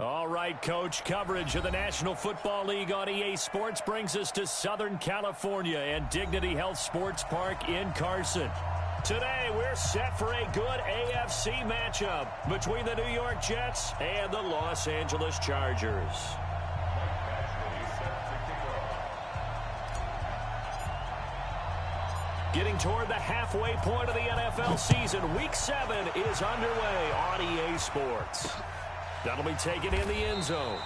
All right, Coach, coverage of the National Football League on EA Sports brings us to Southern California and Dignity Health Sports Park in Carson. Today, we're set for a good AFC matchup between the New York Jets and the Los Angeles Chargers. Getting toward the halfway point of the NFL season, Week 7 is underway on EA Sports. That'll be taken in the end zone.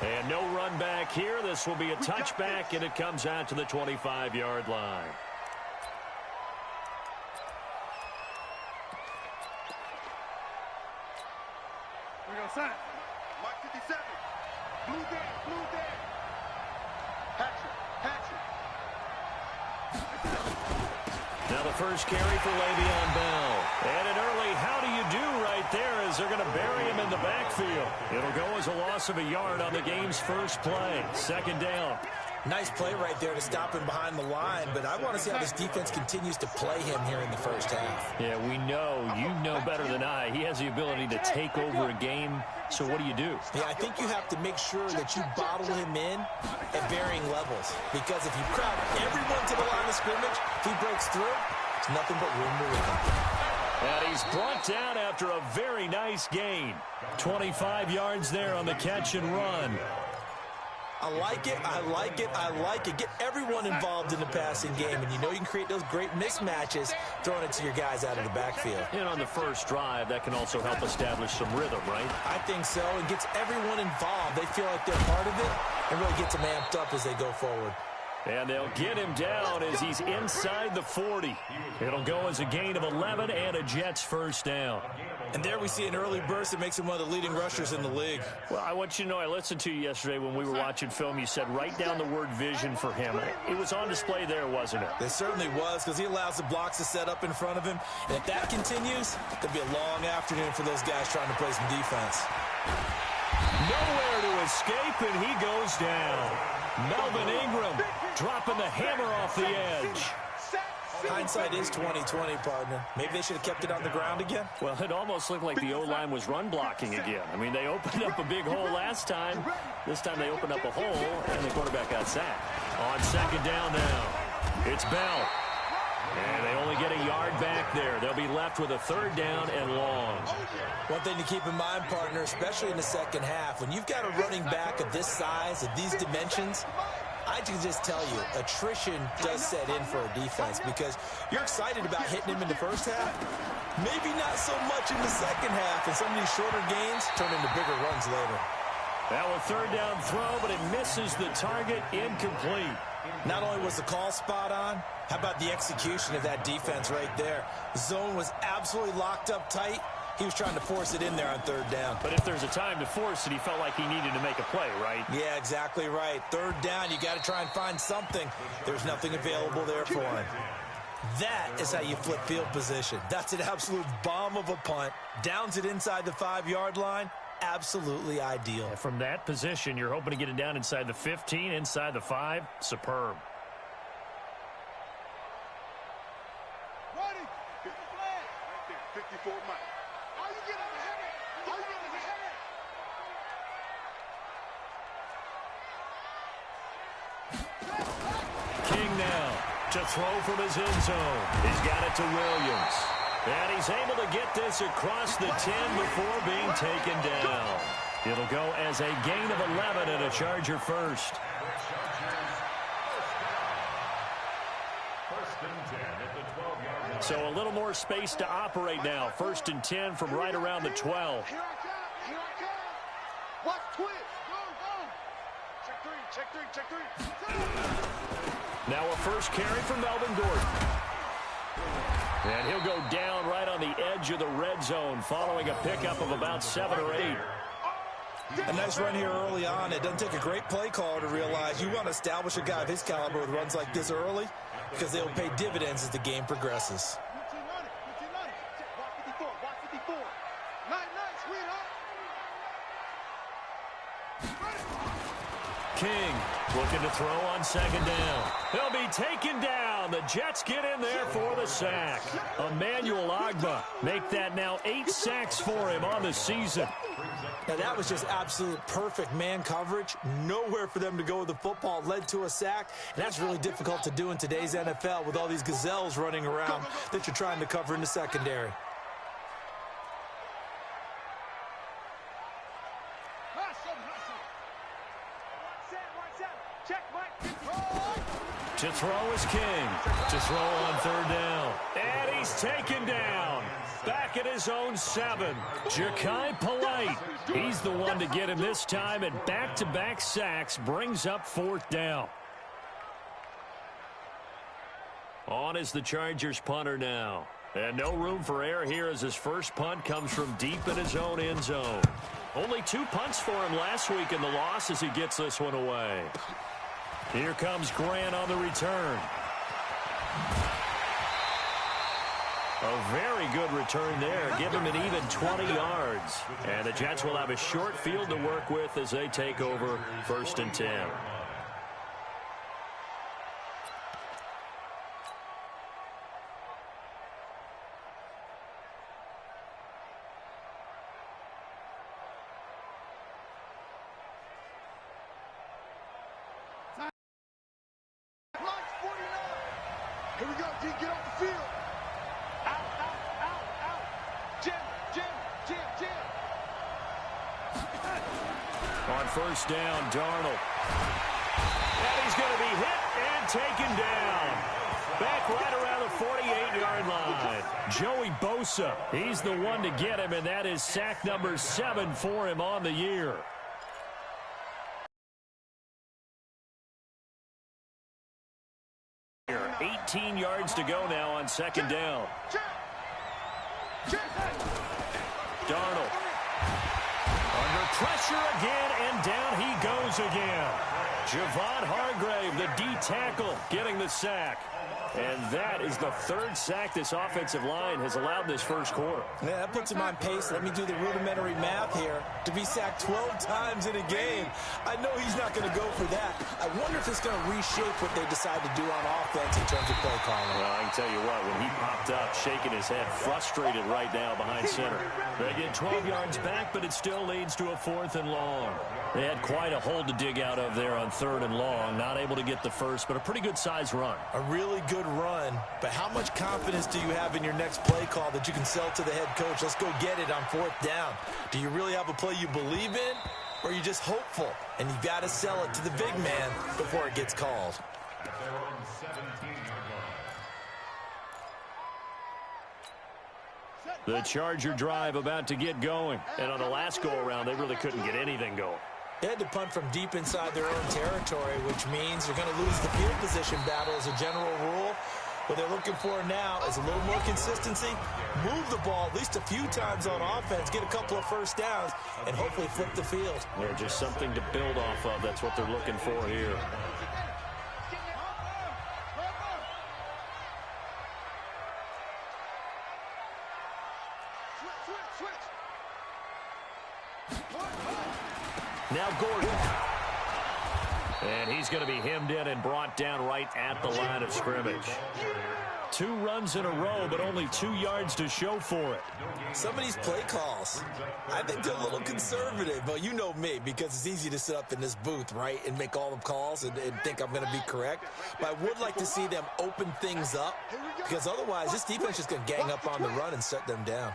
And no run back here. This will be a touchback, and it comes out to the 25-yard line. We're going to sign. Mark 57. Blue there. Patrick. Now the first carry for Le'Veon Bell. And an early how do you do right there as they're going to bury him in the backfield. It'll go as a loss of a yard on the game's first play. Second down. Nice play right there to stop him behind the line, but I want to see how this defense continues to play him here in the first half. Yeah, we know. You know better than I. He has the ability to take over a game. So what do you do? Yeah, I think you have to make sure that you bottle him in at varying levels. Because if you crowd everyone to the line of scrimmage, if he breaks through, it's nothing but room to run. And he's brought down after a very nice gain. 25 yards there on the catch and run. I like it. Get everyone involved in the passing game, and you know you can create those great mismatches throwing it to your guys out of the backfield. And on the first drive, that can also help establish some rhythm, right? I think so. It gets everyone involved. They feel like they're part of it and really gets them amped up as they go forward. And they'll get him down as he's inside the 40. It'll go as a gain of 11 and a Jets first down. And there we see an early burst that makes him one of the leading rushers in the league. Well, I want you to know, I listened to you yesterday when we were watching film. You said write down the word vision for him. It was on display there, wasn't it? It certainly was, because he allows the blocks to set up in front of him. And if that continues, it'll be a long afternoon for those guys trying to play some defense. Nowhere to escape, and he goes down. Melvin Ingram dropping the hammer off the edge. Hindsight is 20/20, partner. Maybe they should have kept it on the ground again. Well, it almost looked like the O-line was run blocking again. I mean, they opened up a big hole last time. This time they opened up a hole, and the quarterback got sacked. On second down now, it's Bell. And they only get a yard back there. They'll be left with a third down and long. One thing to keep in mind, partner, especially in the second half, when you've got a running back of this size, of these dimensions, I can just tell you, attrition does set in for a defense because you're excited about hitting him in the first half. Maybe not so much in the second half, and some of these shorter gains turn into bigger runs later. That was third down throw, but it misses the target, incomplete. Not only was the call spot on, how about the execution of that defense right there? The zone was absolutely locked up tight. He was trying to force it in there on third down. But if there's a time to force it, he felt like he needed to make a play, right? Yeah, exactly right. Third down, you got to try and find something. There's nothing available there for him. That is how you flip field position. That's an absolute bomb of a punt. Downs it inside the 5-yard line. Absolutely ideal. And from that position, you're hoping to get it down inside the 15, inside the 5. Superb. Ready. Hit the flag. Right there. 54 Mike. All you get is a header. All you get is a header. King now to throw from his end zone. He's got it to Williams. And he's able to get this across the 10 before being taken down. It'll go as a gain of 11 and a Charger first. So a little more space to operate now. First and 10 from right around the 12. Here I come. Watch twist. Go. Check three. Now a first carry from Melvin Gordon. And he'll go down right on the edge of the red zone following a pickup of about 7 or 8. A nice run here early on. It doesn't take a great play caller to realize you want to establish a guy of his caliber with runs like this early because they'll pay dividends as the game progresses. King Looking to throw on second down. He'll be taken down. The Jets get in there for the sack. Emmanuel Ogbah make that now 8 sacks for him on the season. Now, that was just absolute perfect man coverage. Nowhere for them to go with the football. Led to a sack, and that's really difficult to do in today's NFL with all these gazelles running around that you're trying to cover in the secondary. To throw is King. To throw on third down. And he's taken down. Back at his own 7. Ja'Kai Polite. He's the one to get him this time, and back-to-back sacks brings up fourth down. On is the Chargers punter now. And no room for error here as his first punt comes from deep in his own end zone. Only 2 punts for him last week in the loss as he gets this one away. Here comes Grant on the return. A very good return there. Give him an even 20 yards. And the Jets will have a short field to work with as they take over 1st and 10. Here we go, D. Get off the field. Out. Jim. On first down, Darnold. And he's going to be hit and taken down. Back right around the 48-yard line. Joey Bosa, he's the one to get him, and that is sack number 7 for him on the year. Here, 18 yards to go now on second down. Darnold. Under pressure again, and down he goes again. Javon Hargrave, the D tackle, getting the sack. And that is the 3rd sack this offensive line has allowed this first quarter. Yeah, that puts him on pace. Let me do the rudimentary math here. To be sacked 12 times in a game, I know he's not going to go for that. I wonder if it's going to reshape what they decide to do on offense in terms of play calling. Well, I can tell you what, when he popped up, shaking his head, frustrated right now behind center. They get 12 yards back, but it still leads to a 4th and long. They had quite a hole to dig out of there on 3rd and long. Not able to get the first, but a pretty good size run. A really good run, but how much confidence do you have in your next play call that you can sell to the head coach? Let's go get it on 4th down. Do you really have a play you believe in, or are you just hopeful? And you've got to sell it to the big man before it gets called. The Charger drive about to get going. And on the last go-around, they really couldn't get anything going. They had to punt from deep inside their own territory, which means they're going to lose the field position battle as a general rule. What they're looking for now is a little more consistency, move the ball at least a few times on offense, get a couple of first downs, and hopefully flip the field. Yeah, just something to build off of. That's what they're looking for here. Now Gordon. And he's going to be hemmed in and brought down right at the line of scrimmage. 2 runs in a row, but only 2 yards to show for it. Some of these play calls, I think they're a little conservative. But you know me, because it's easy to sit up in this booth, right, and make all the calls and think I'm going to be correct. But I would like to see them open things up, because otherwise this defense is going to gang up on the run and shut them down.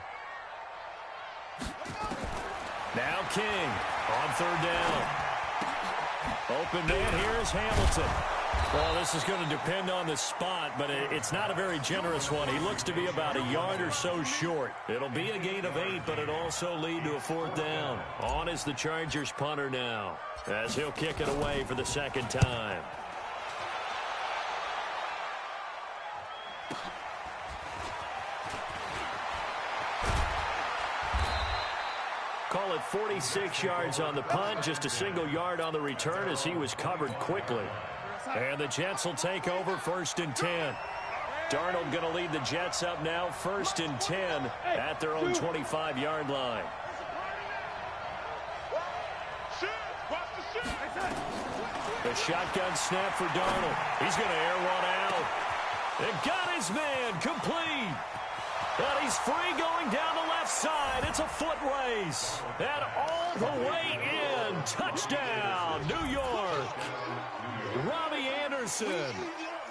Now King on 3rd down. Open man here is Hamilton. Well, this is going to depend on the spot, but it's not a very generous one. He looks to be about a yard or so short. It'll be a gain of 8, but it'll also lead to a 4th down. On is the Chargers punter now, as he'll kick it away for the 2nd time. Call it 46 yards on the punt, just a single yard on the return as he was covered quickly. And the Jets will take over 1st and 10. Darnold going to lead the Jets up now, 1st and 10 at their own 25-yard line. A shotgun snap for Darnold. He's going to air one out. And got his man complete. And he's free going down the left side. It's a foot race. And all the way in. Touchdown, New York. Robbie Anderson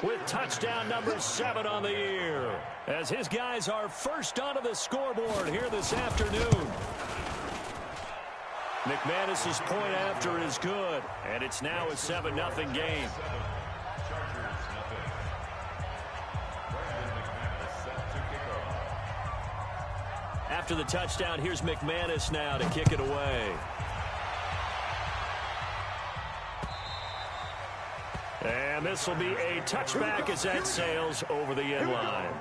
with touchdown number 7 on the year. As his guys are first onto the scoreboard here this afternoon. McManus's point after is good. And it's now a 7-0 game. After the touchdown, here's McManus now to kick it away. And this will be a touchback as that sails over the end line.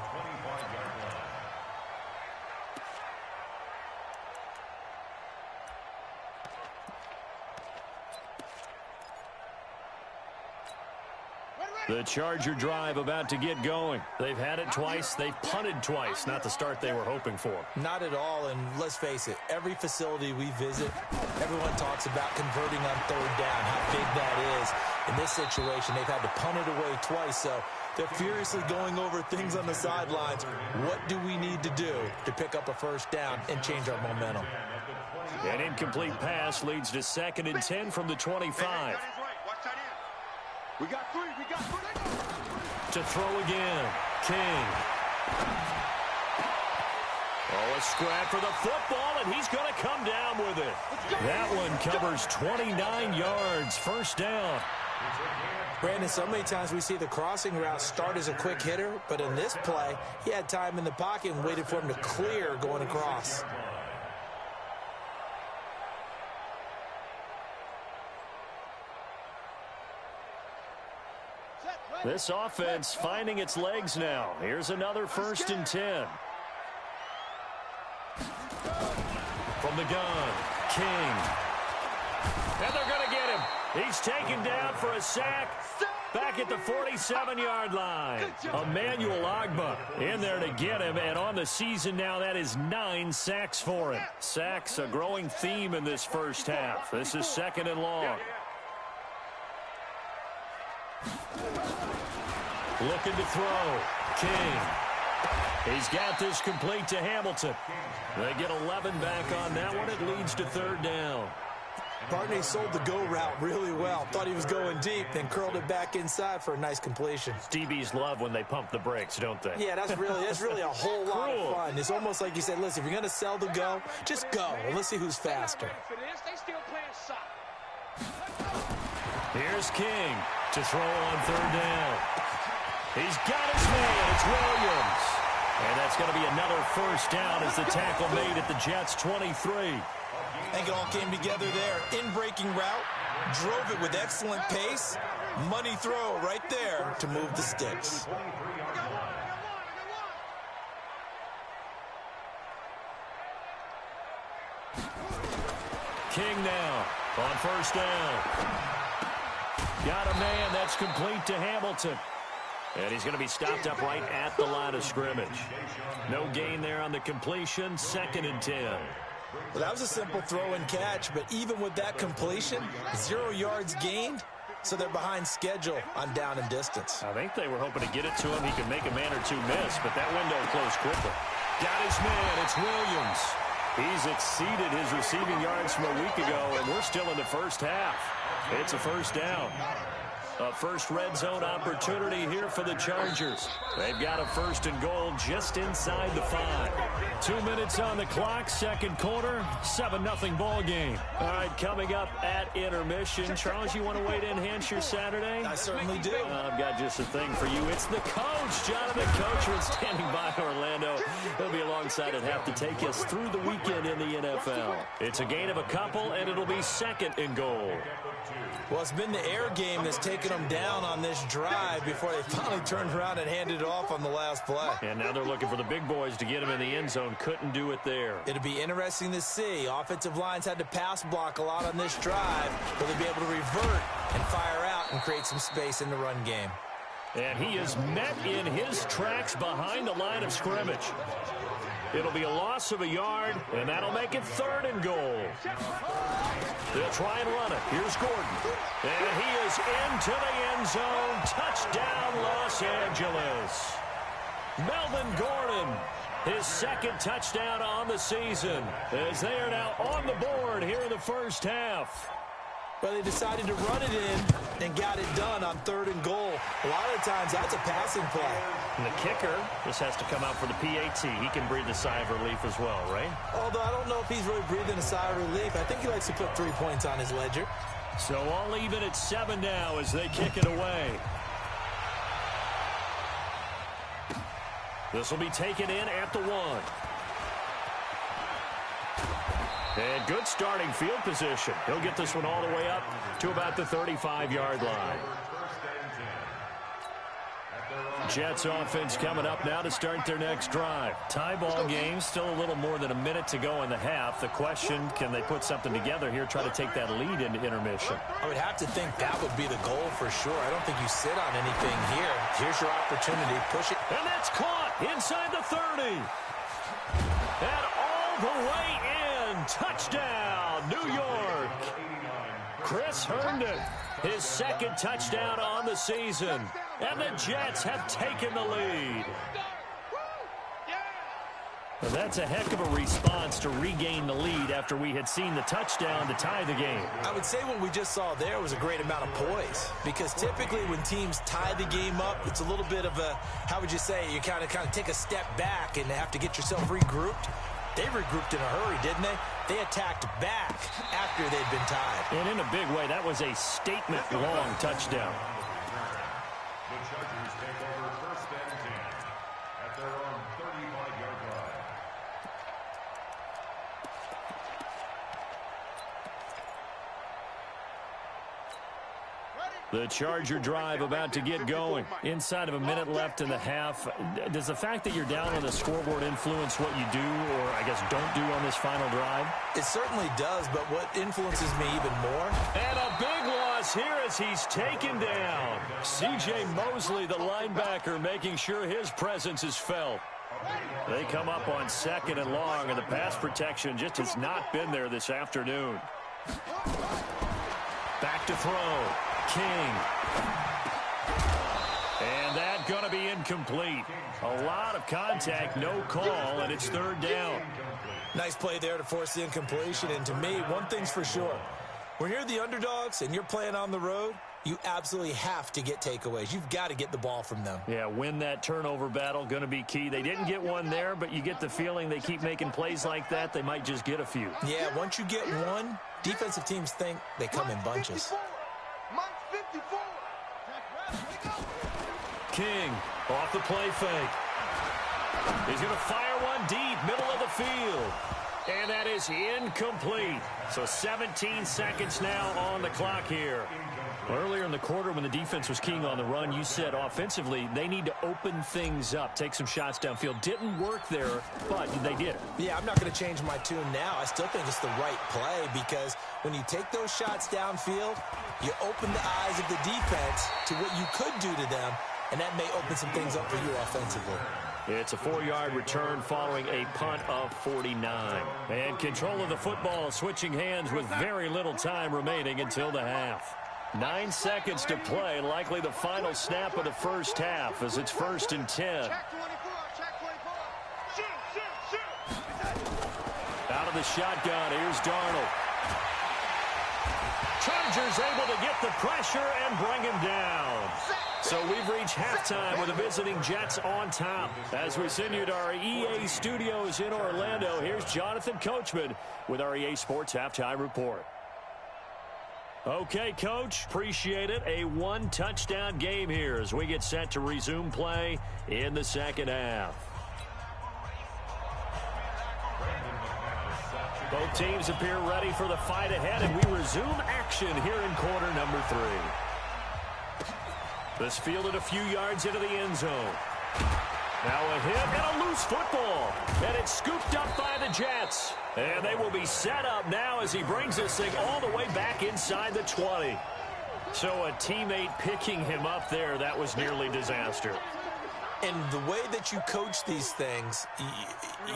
The Charger drive about to get going. They've had it twice. They've punted twice. Not the start they were hoping for. Not at all, and let's face it, every facility we visit, everyone talks about converting on third down, how big that is. In this situation, they've had to punt it away twice, so they're furiously going over things on the sidelines. What do we need to do to pick up a first down and change our momentum? An incomplete pass leads to 2nd and 10 from the 25. We got 3. We got 3. To throw again. King. Oh, a scrap for the football, and he's going to come down with it. That one covers 29 yards. First down. Brandon, so many times we see the crossing route start as a quick hitter, but in this play, he had time in the pocket and waited for him to clear going across. This offense finding its legs now. Here's another 1st and 10. From the gun, King. And they're going to get him. He's taken down for a sack back at the 47-yard line. Emmanuel Ogbah in there to get him, and on the season now, that is 9 sacks for him. Sacks, a growing theme in this first half. This is 2nd and long. Looking to throw. King. He's got this complete to Hamilton. They get 11 back on that one. It leads to 3rd down. Barney sold the go route really well. Thought he was going deep, then curled it back inside for a nice completion. DBs love when they pump the brakes, don't they? Yeah, that's really a whole lot of fun. It's almost like you said, listen, if you're going to sell the go, just go. And let's see who's faster. Here's King to throw on 3rd down. He's got his man. It's Williams. And that's going to be another first down as the tackle made at the Jets' 23. I think it all came together there. In-breaking route, drove it with excellent pace. Money throw right there to move the sticks. King now on 1st down. Got a man. That's complete to Hamilton. And he's going to be stopped up right at the line of scrimmage. No gain there on the completion. 2nd and 10. Well, that was a simple throw and catch, but even with that completion, 0 yards gained, so they're behind schedule on down and distance. I think they were hoping to get it to him. He could make a man or two miss, but that window closed quickly. Got his man. It's Williams. He's exceeded his receiving yards from a week ago, and we're still in the first half. It's a first down. A first red zone opportunity here for the Chargers. They've got a 1st and goal just inside the 5. 2 minutes on the clock, 2nd quarter, 7-0 ball game. All right, coming up at intermission. Charles, you want to wait to enhance your Saturday? I certainly do. I've got just a thing for you. It's the coach, Jonathan Coachman, standing by Orlando. He'll be alongside at half to take us through the weekend in the NFL. It's a gain of a couple, and it'll be 2nd and goal. Well, it's been the air game that's taken them down on this drive before they finally turned around and handed it off on the last play. And now they're looking for the big boys to get him in the end zone. Couldn't do it there. It'll be interesting to see. Offensive lines had to pass block a lot on this drive. Will they be able to revert and fire out and create some space in the run game? And he is met in his tracks behind the line of scrimmage. It'll be a loss of a yard, and that'll make it 3rd and goal. They'll try and run it. Here's Gordon. And he is into the end zone. Touchdown, Los Angeles. Melvin Gordon, his 2nd touchdown on the season, as they are now on the board here in the first half. Well, they decided to run it in and got it done on 3rd and goal. A lot of times, that's a passing play. And the kicker just has to come out for the PAT. He can breathe a sigh of relief as well, right? Although I don't know if he's really breathing a sigh of relief. I think he likes to put 3 points on his ledger. So all even at 7 now as they kick it away. This will be taken in at the 1. And good starting field position. He'll get this one all the way up to about the 35-yard line. Jets offense coming up now to start their next drive. Tie ball game, still a little more than a minute to go in the half. The question, can they put something together here, try to take that lead into intermission? I would have to think that would be the goal for sure. I don't think you sit on anything here. Here's your opportunity. Push it. And that's caught inside the 30. And all the way in. Touchdown, New York. Chris Herndon, his 2nd touchdown on the season. And the Jets have taken the lead. Well, that's a heck of a response to regain the lead after we had seen the touchdown to tie the game. I would say what we just saw there was a great amount of poise, because typically when teams tie the game up, it's a little bit of a, how would you say, you kind of take a step back and have to get yourself regrouped. They regrouped in a hurry, didn't they? They attacked back after they'd been tied. And in a big way, that was a statement-long touchdown. The Chargers take over 1st and 10 at their own 35-yard line. The Charger drive about to get going. Inside of a minute left in the half. Does the fact that you're down on the scoreboard influence what you do, or I guess don't do on this final drive? It certainly does, but what influences me even more? And a big loss here as he's taken down. C.J. Mosley, the linebacker, making sure his presence is felt. They come up on 2nd and long, and the pass protection just has not been there this afternoon. Back to throw. King. And that going to be incomplete. A lot of contact, no call, and it's 3rd down. Nice play there to force the incompletion. And to me, one thing's for sure. When you're the underdogs and you're playing on the road, you absolutely have to get takeaways. You've got to get the ball from them. Yeah, win that turnover battle, going to be key. They didn't get one there, but you get the feeling they keep making plays like that, they might just get a few. Yeah, once you get one, defensive teams think they come in bunches. King off the play fake. He's going to fire one deep, middle of the field. And that is incomplete. So 17 seconds now on the clock here. Earlier in the quarter when the defense was keying on the run, you said offensively they need to open things up, take some shots downfield. Didn't work there, but they did it. Yeah, I'm not going to change my tune now. I still think it's the right play, because when you take those shots downfield, you open the eyes of the defense to what you could do to them, and that may open some things up for you offensively. It's a 4-yard return following a punt of 49. And control of the football switching hands with very little time remaining until the half. 9 seconds to play, likely the final snap of the first half as it's 1st and 10. Out of the shotgun, here's Darnold. Chargers able to get the pressure and bring him down. So we've reached halftime with the visiting Jets on top. As we send you to our EA studios in Orlando, here's Jonathan Coachman with our EA Sports Halftime Report. Okay, Coach, appreciate it. A 1-touchdown game here as we get set to resume play in the second half. Both teams appear ready for the fight ahead, and we resume action here in quarter number 3. This fielded a few yards into the end zone. Now a hit and a loose football. And it's scooped up by the Jets. And they will be set up now as he brings this thing all the way back inside the 20. So a teammate picking him up there, that was nearly disaster. And the way that you coach these things,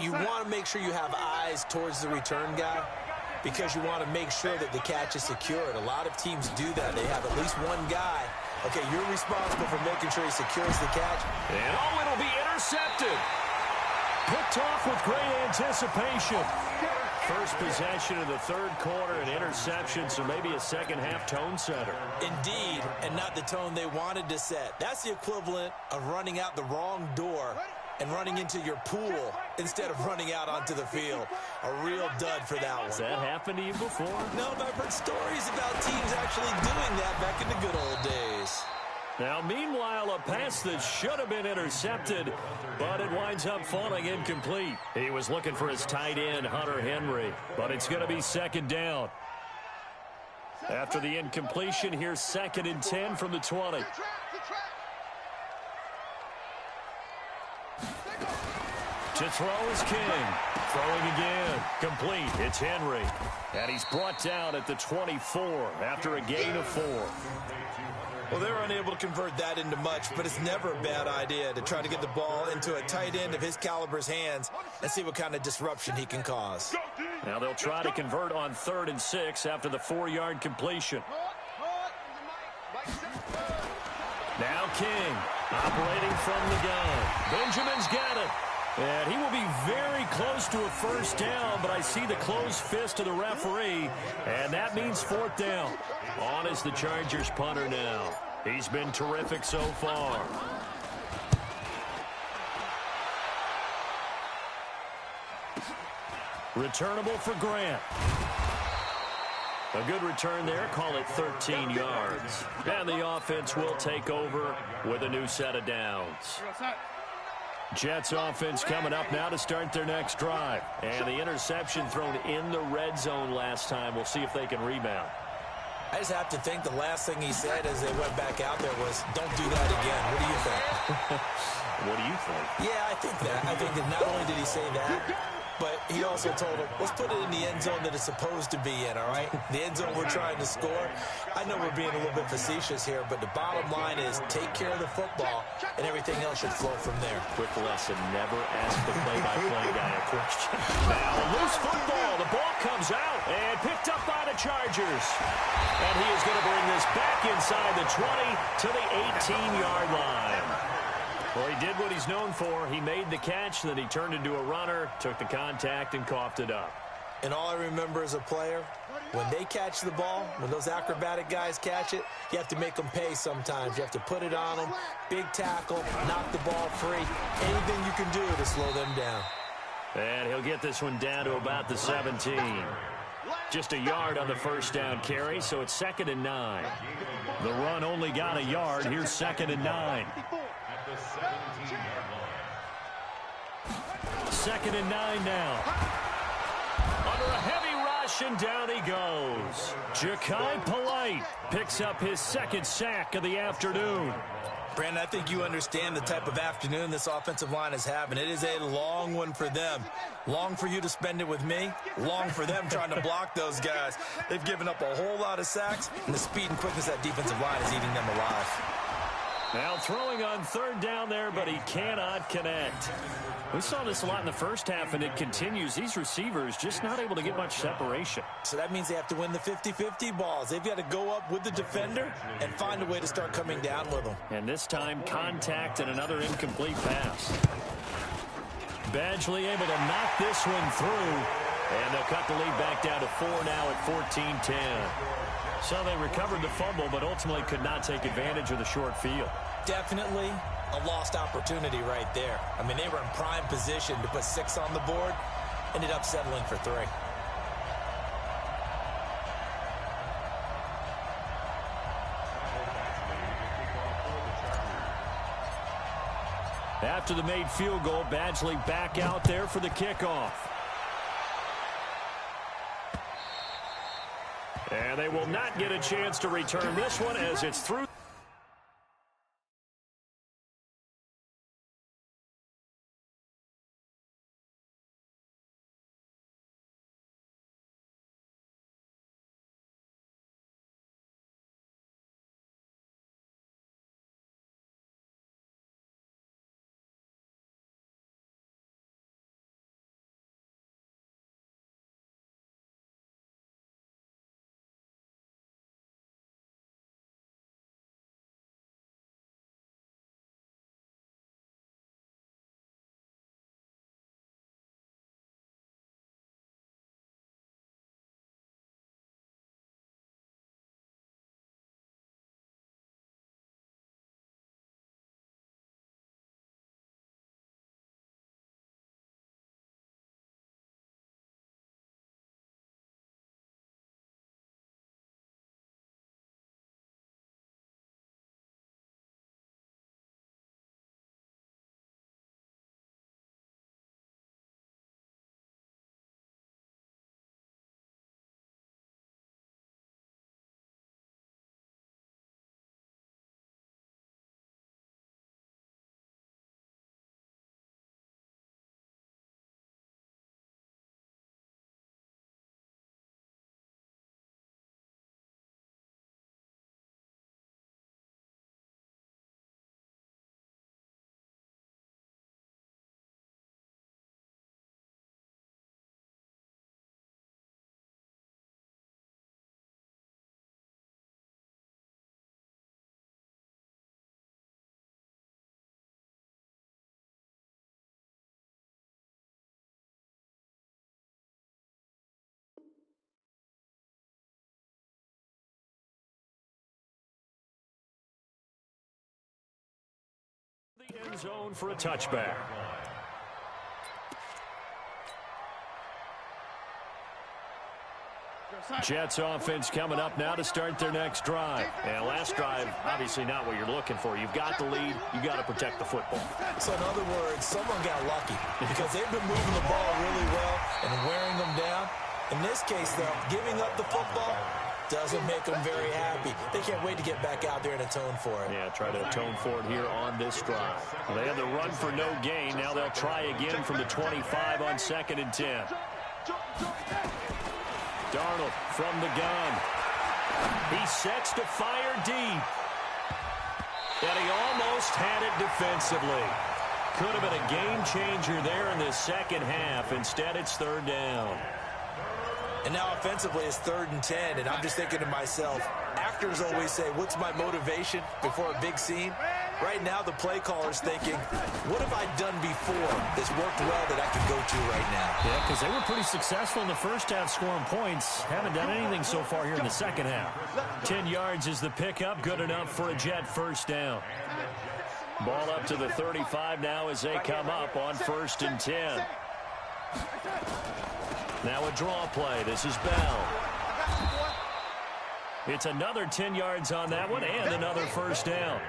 you want to make sure you have eyes towards the return guy because you want to make sure that the catch is secured. A lot of teams do that. They have at least one guy. Okay, you're responsible for making sure he secures the catch. And it'll be intercepted. Picked off with great anticipation. First possession of the third quarter, an interception, so maybe a second-half tone setter. Indeed, and not the tone they wanted to set. That's the equivalent of running out the wrong door and running into your pool instead of running out onto the field. A real dud for that one. Has that happened to you before? No, but I've heard stories about teams actually doing that back in the good old days. Now, meanwhile, a pass that should have been intercepted, but it winds up falling incomplete. He was looking for his tight end, Hunter Henry, but it's going to be second down. After the incompletion, here's 2nd and 10 from the 20. To throw is King. Throwing again. Complete. It's Henry. And he's brought down at the 24 after a gain of 4. Well, they're unable to convert that into much, but it's never a bad idea to try to get the ball into a tight end of his caliber's hands and see what kind of disruption he can cause. Now they'll try to convert on 3rd and 6 after the 4-yard completion. Now King operating from the gun. Benjamin's got it. And he will be very close to a first down, but I see the closed fist of the referee, and that means 4th down. On is the Chargers punter now. He's been terrific so far. Returnable for Grant. A good return there, call it 13 yards. And the offense will take over with a new set of downs. Jets offense coming up now to start their next drive. And the interception thrown in the red zone last time. We'll see if they can rebound. I just have to think the last thing he said as they went back out there was, don't do that again. What do you think? What do you think? Yeah, I think that. I think that not only did he say that, but he also told him, let's put it in the end zone that it's supposed to be in, all right? The end zone we're trying to score. I know we're being a little bit facetious here, but the bottom line is take care of the football, and everything else should flow from there. Quick lesson, never ask the play-by-play guy a question. Now, a loose football. The ball comes out and picked up by the Chargers. And he is going to bring this back inside the 20 to the 18-yard line. Well, he did what he's known for. He made the catch, then he turned into a runner, took the contact, and coughed it up. And all I remember as a player, when they catch the ball, when those acrobatic guys catch it, you have to make them pay sometimes. You have to put it on them, big tackle, knock the ball free. Anything you can do to slow them down. And he'll get this one down to about the 17. Just a yard on the first down carry, so it's 2nd and 9. The run only got a yard. Here's 2nd and 9. 2nd and 9 now. Under a heavy rush, and down he goes. Ja'Kai Polite picks up his 2nd sack of the afternoon. Brandon, I think you understand the type of afternoon this offensive line is having. It is a long one for them. Long for you to spend it with me. Long for them trying to block those guys. They've given up a whole lot of sacks, and the speed and quickness of that defensive line is eating them alive. Now throwing on 3rd down there, but he cannot connect. We saw this a lot in the first half, and it continues. These receivers just not able to get much separation. So that means they have to win the 50-50 balls. They've got to go up with the defender and find a way to start coming down with them. And this time, contact and another incomplete pass. Badgley able to knock this one through, and they'll cut the lead back down to 4 now at 14-10. So they recovered the fumble, but ultimately could not take advantage of the short field. Definitely a lost opportunity right there. I mean, they were in prime position to put 6 on the board, ended up settling for 3. After the made field goal, Badgley back out there for the kickoff. And they will not get a chance to return this one as it's through. End zone for a touchback. Jets offense coming up now to start their next drive. And last drive, obviously not what you're looking for. You've got the lead. You got to protect the football. So in other words, someone got lucky because they've been moving the ball really well and wearing them down. In this case, though, giving up the football doesn't make them very happy. They can't wait to get back out there and atone for it. Yeah, try to atone for it here on this drive. Well, they had the run for no gain. Now they'll try again from the 25 on 2nd and 10. Darnold from the gun. He sets to fire deep. And he almost had it defensively. Could have been a game changer there in the second half. Instead, it's 3rd down. And now offensively it's 3rd and 10, and I'm just thinking to myself, actors always say, what's my motivation before a big scene? Right now the play caller's thinking, what have I done before that's worked well that I can go to right now? Yeah, because they were pretty successful in the first half scoring points. Haven't done anything so far here in the second half. 10 yards is the pickup, good enough for a Jet first down. Ball up to the 35 now as they come up on 1st and 10. Now a draw play. This is Bell. It's another 10 yards on that one and another first down.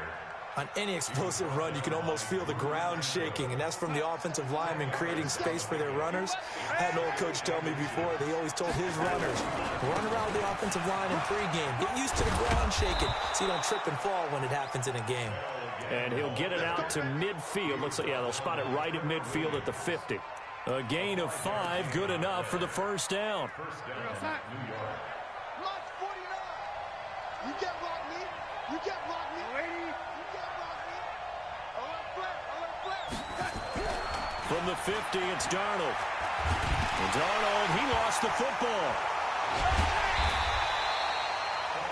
On any explosive run, you can almost feel the ground shaking, and that's from the offensive linemen creating space for their runners. I had an old coach tell me before, they always told his runners, run around the offensive line in pregame. Get used to the ground shaking so you don't trip and fall when it happens in a game. And he'll get it out to midfield. Looks like, yeah, they'll spot it right at midfield at the 50. A gain of 5, good enough for the first down. You get blocked me. You get blocked me. You get blocked me. From the 50, it's Darnold. And Darnold, he lost the football.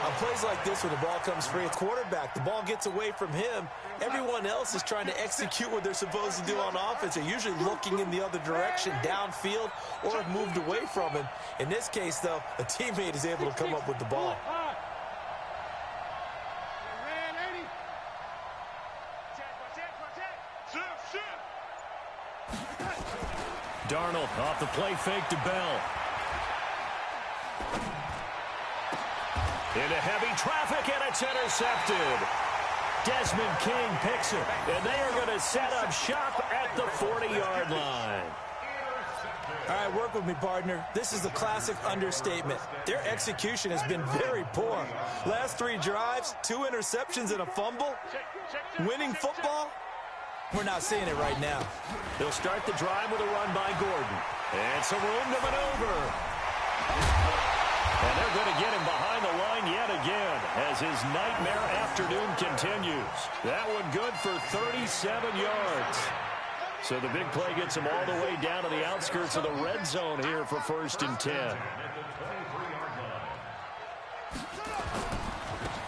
On plays like this, when the ball comes free, it's quarterback. The ball gets away from him. Everyone else is trying to execute what they're supposed to do on offense. They're usually looking in the other direction, downfield, or have moved away from him. In this case, though, a teammate is able to come up with the ball. Darnold off the play fake to Bell. Into heavy traffic, and it's intercepted. Desmond King picks it, and they are going to set up shop at the 40-yard line. All right, work with me, partner. This is the classic understatement. Their execution has been very poor. Last 3 drives, 2 interceptions and a fumble. Winning football? We're not seeing it right now. They'll start the drive with a run by Gordon. And some room to maneuver. And they're going to get him behind the line yet again as his nightmare afternoon continues. That one good for 37 yards. So the big play gets him all the way down to the outskirts of the red zone here for 1st and 10.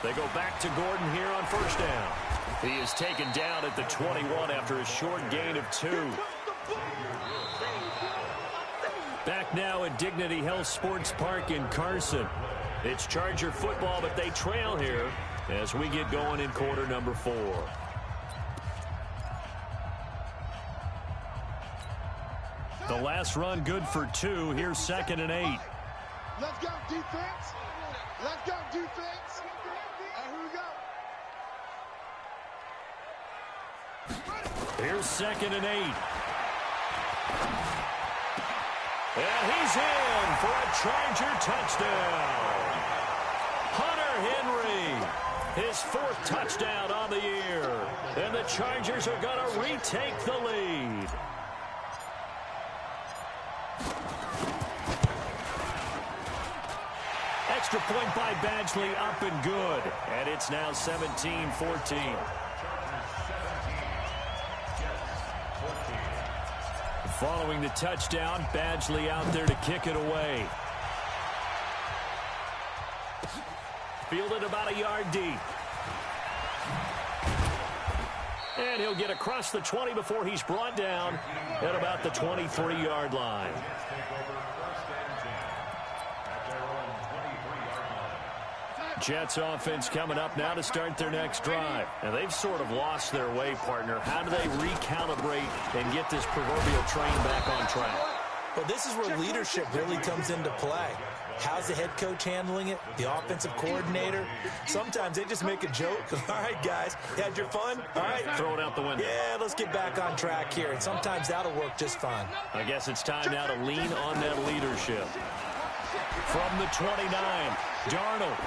They go back to Gordon here on 1st down. He is taken down at the 21 after a short gain of 2. Back now at Dignity Health Sports Park in Carson. It's Charger football, but they trail here as we get going in quarter number 4. The last run good for 2. Here's 2nd and 8. Let's go, defense. Let's go, defense. And here we go. Here's 2nd and 8. And he's in for a Charger touchdown. Hunter Henry, his 4th touchdown on the year. And the Chargers are going to retake the lead. Extra point by Badgley, up and good. And it's now 17-14. Following the touchdown, Badgley out there to kick it away. Fielded about a yard deep. And he'll get across the 20 before he's brought down at about the 23-yard line. Jets offense coming up now to start their next drive. Now, they've sort of lost their way, partner. How do they recalibrate and get this proverbial train back on track? Well, this is where leadership really comes into play. How's the head coach handling it? The offensive coordinator? Sometimes they just make a joke. All right, guys, you had your fun? All right. Throw it out the window. Yeah, let's get back on track here. And sometimes that'll work just fine. I guess it's time now to lean on that leadership. From the 29, Darnold.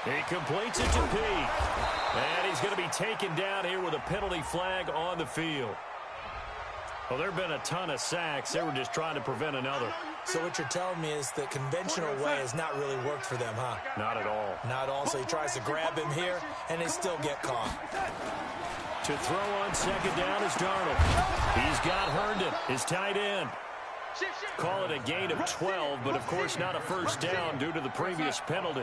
He completes it to Peake. And he's going to be taken down here with a penalty flag on the field. Well, there have been a ton of sacks. They were just trying to prevent another. So what you're telling me is the conventional way has not really worked for them, huh? Not at all. Not at all. So he tries to grab him here, and they still get caught. To throw on second down is Darnold. He's got Herndon, his tight end. Call it a gain of 12, but of course not a first down due to the previous penalty.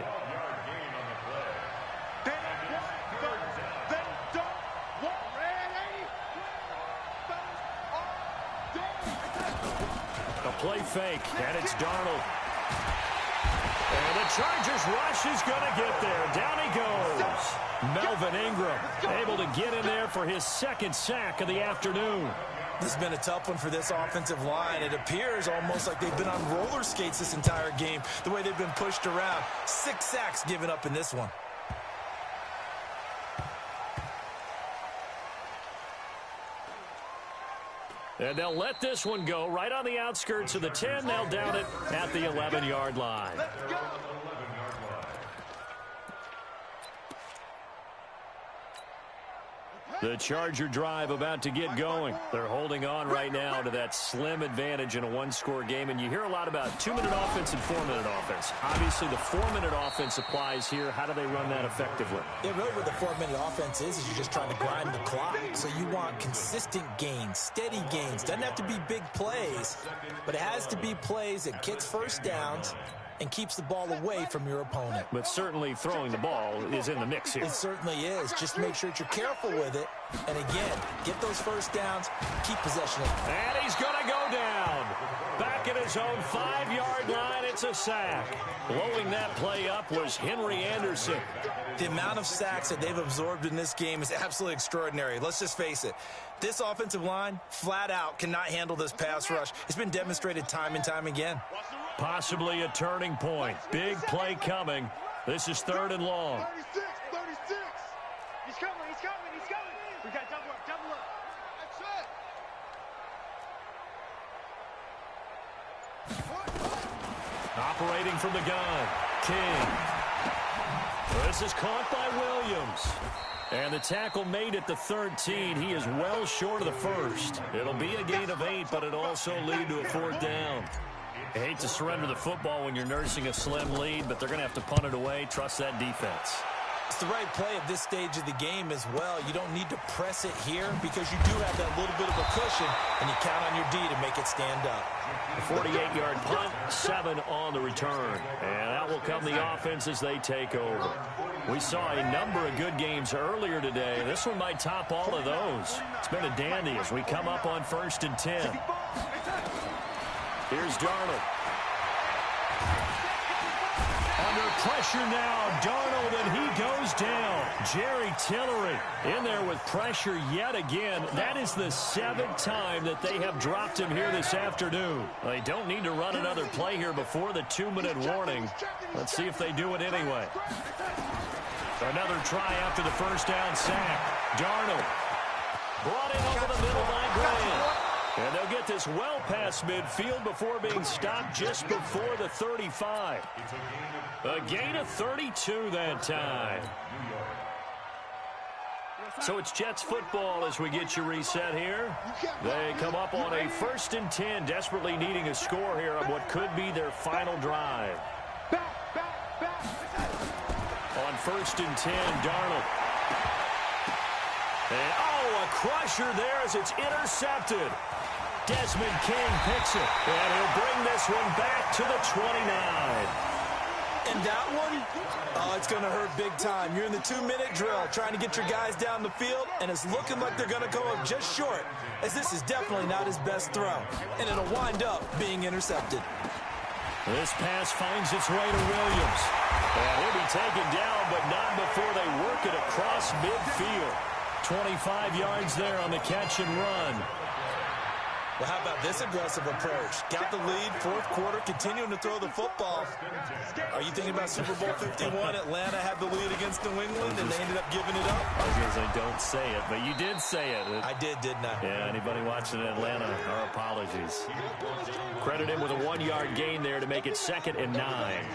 A play fake, and it's Darnold. And the Chargers rush is going to get there. Down he goes. Melvin Ingram able to get in there for his second sack of the afternoon. This has been a tough one for this offensive line. It appears almost like they've been on roller skates this entire game, the way they've been pushed around. 6 sacks given up in this one. And they'll let this one go right on the outskirts of the 10. They'll down it at the 11-yard line. The Charger drive about to get going. They're holding on right now to that slim advantage in a one-score game. And you hear a lot about 2-minute offense and 4-minute offense. Obviously, the 4-minute offense applies here. How do they run that effectively? Yeah, really what the 4-minute offense is you're just trying to grind the clock. So you want consistent gains, steady gains. Doesn't have to be big plays, but it has to be plays that gets first downs and keeps the ball away from your opponent. But certainly throwing the ball is in the mix here. It certainly is. Just make sure that you're careful with it. And again, get those first downs, keep possession of it. And he's going to go down. Back at his own 5-yard line, it's a sack. Blowing that play up was Henry Anderson. The amount of sacks that they've absorbed in this game is absolutely extraordinary. Let's just face it. This offensive line, flat out, cannot handle this pass rush. It's been demonstrated time and time again. Possibly a turning point. Big play coming. This is 3rd and long. 36. He's coming. We got double up. That's it. Operating from the gun. King. This is caught by Williams. And the tackle made at the 13. He is well short of the first. It'll be a gain of 8, but it'll also lead to a 4th down. I hate to surrender the football when you're nursing a slim lead, but they're going to have to punt it away. Trust that defense. It's the right play at this stage of the game as well. You don't need to press it here because you do have that little bit of a cushion, and you count on your D to make it stand up. A 48-yard punt, 7 on the return. And that will come the offense as they take over. We saw a number of good games earlier today. This one might top all of those. It's been a dandy as we come up on 1st and 10. Here's Darnold. Under pressure now, Darnold, and he goes down. Jerry Tillery in there with pressure yet again. That is the 7th time that they have dropped him here this afternoon. They don't need to run another play here before the 2-minute warning. Let's see if they do it anyway. Another try after the first down sack. Darnold brought in over the middle by Graham. And they'll get this well past midfield before being stopped just before the 35. A gain of 32 that time. So it's Jets football as we get you reset here. They come up on a 1st and 10, desperately needing a score here on what could be their final drive. On 1st and 10, Darnold. And, a crusher there as it's intercepted. Desmond King picks it, and he'll bring this one back to the 29. And that one, it's going to hurt big time. You're in the 2-minute drill trying to get your guys down the field, and it's looking like they're going to go up just short, as this is definitely not his best throw, and it'll wind up being intercepted. This pass finds its way to Williams. And he'll be taken down, but not before they work it across midfield. 25 yards there on the catch and run. Well, how about this aggressive approach? Got the lead, fourth quarter, continuing to throw the football. Are you thinking about Super Bowl 51? Atlanta had the lead against New England, and they ended up giving it up? I was going to say, don't say it, but you did say it. I did, didn't I? Yeah, anybody watching in Atlanta, our apologies. Credit him with a 1-yard gain there to make it 2nd and 9.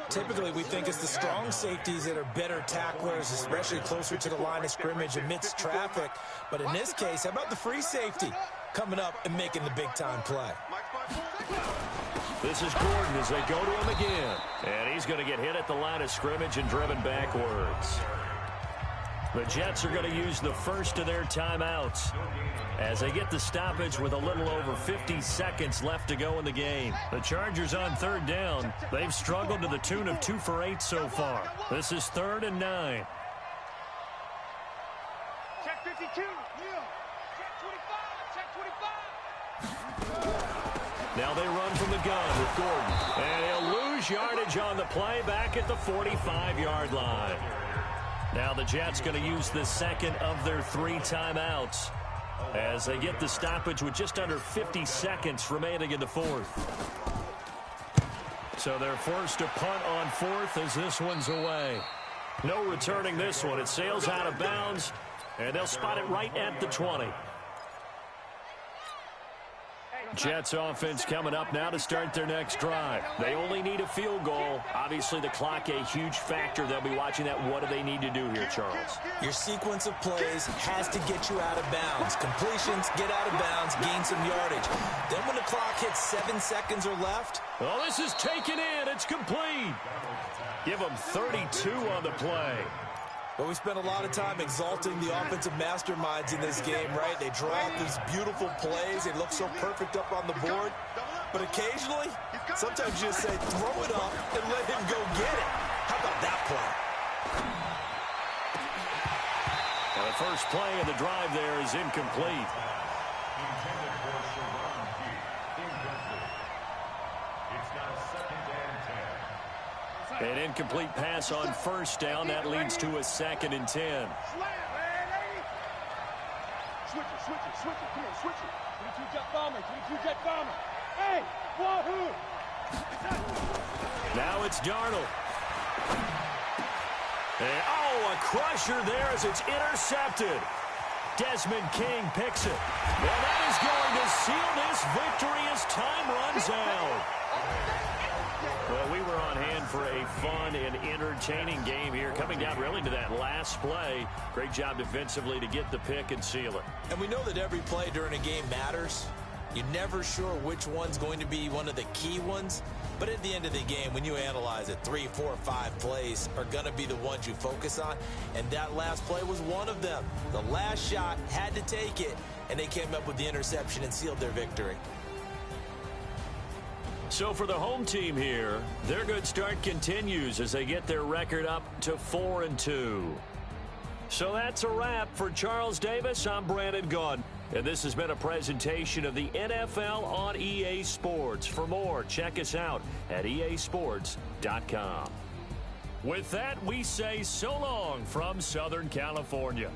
Typically, we think it's the strong safeties that are better tacklers, especially closer to the line of scrimmage amidst traffic. But in this case, how about the free safety coming up and making the big-time play? This is Gordon as they go to him again. And he's going to get hit at the line of scrimmage and driven backwards. The Jets are going to use the first of their timeouts as they get the stoppage with a little over 50 seconds left to go in the game. The Chargers on 3rd down. They've struggled to the tune of 2 for 8 so far. This is 3rd and 9. Check 52. Yeah. Check 25. Check 25. Now they run from the gun with Gordon. And he'll lose yardage on the play back at the 45-yard line. Now the Jets going to use the second of their 3 timeouts as they get the stoppage with just under 50 seconds remaining in the 4th. So they're forced to punt on 4th as this one's away. No returning this one. It sails out of bounds, and they'll spot it right at the 20. Jets offense coming up now to start their next drive. They only need a field goal. Obviously, the clock a huge factor. They'll be watching that. What do they need to do here, Charles? Your sequence of plays has to get you out of bounds. Completions, get out of bounds, gain some yardage. Then when the clock hits 7 seconds or left. Well, this is taken in. It's complete. Give them 32 on the play. Well, we spent a lot of time exalting the offensive masterminds in this game, right? They draw up these beautiful plays. They look so perfect up on the board. But occasionally, sometimes you just say, throw it up and let him go get it. How about that play? Well, the first play of the drive there is incomplete. An incomplete pass on 1st down. That leads to a 2nd and 10. Switch it. Come on, switch it. 22 jet bomber. 22 jet bomber. Hey, wahoo! Now it's Darnold. And, a crusher there as it's intercepted. Desmond King picks it. Well, that is going to seal this victory as time runs out. Well, we were on hand for a fun and entertaining game here, coming down really to that last play. Great job defensively to get the pick and seal it. And we know that every play during a game matters. You're never sure which one's going to be one of the key ones. But at the end of the game, when you analyze it, 3, 4, 5 plays are going to be the ones you focus on. And that last play was one of them. The last shot had to take it, and they came up with the interception and sealed their victory. So for the home team here, their good start continues as they get their record up to 4-2. So that's a wrap for Charles Davis. I'm Brandon Gunn, and this has been a presentation of the NFL on EA Sports. For more, check us out at easports.com. With that, we say so long from Southern California.